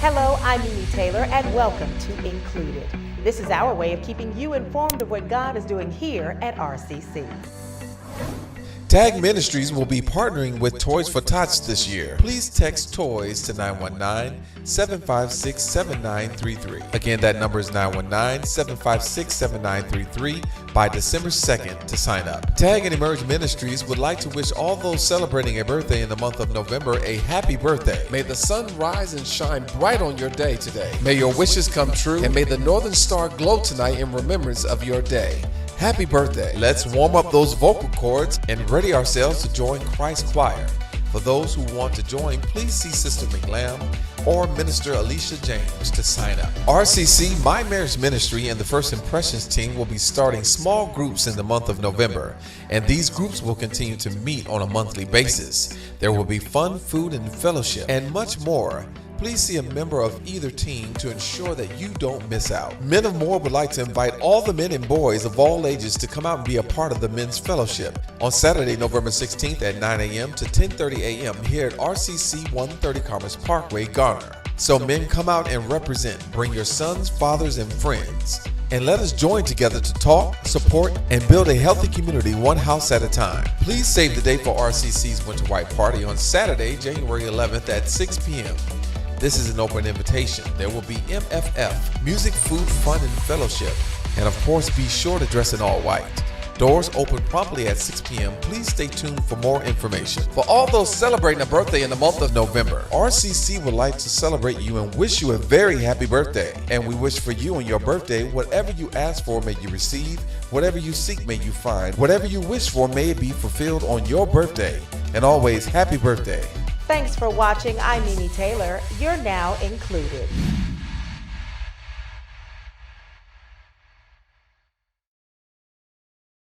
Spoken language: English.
Hello, I'm Mimi Taylor, and welcome to Included. This is our way of keeping you informed of what God is doing here at RCC. Tag Ministries will be partnering with Toys for Tots this year. Please text TOYS to 919-756-7933. Again, that number is 919-756-7933 by December 2nd to sign up. Tag and Emerge Ministries would like to wish all those celebrating a birthday in the month of November a happy birthday. May the sun rise and shine bright on your day today. May your wishes come true, and may the Northern Star glow tonight in remembrance of your day. Happy birthday. Let's warm up those vocal cords and ready ourselves to join Christ Choir. For those who want to join, please see Sister McLam or Minister Alicia James to sign up. RCC, My Marriage Ministry, and the First Impressions team will be starting small groups in the month of November, and these groups will continue to meet on a monthly basis. There will be fun, food, and fellowship, and much more. Please see a member of either team to ensure that you don't miss out. Men of More would like to invite all the men and boys of all ages to come out and be a part of the Men's Fellowship on Saturday, November 16th at 9 a.m. to 10:30 a.m. here at RCC 130 Commerce Parkway, Garner. So men, come out and represent. Bring your sons, fathers, and friends. And let us join together to talk, support, and build a healthy community one house at a time. Please save the date for RCC's Winter White Party on Saturday, January 11th at 6 p.m. This is an open invitation. There will be MFF, music, food, fun, and fellowship. And of course, be sure to dress in all white. Doors open promptly at 6 p.m. Please stay tuned for more information. For all those celebrating a birthday in the month of November, RCC would like to celebrate you and wish you a very happy birthday. And we wish for you on your birthday, whatever you ask for, may you receive. Whatever you seek, may you find. Whatever you wish for, may it be fulfilled on your birthday. And always, happy birthday. Thanks for watching. I'm Mimi Taylor. You're now included.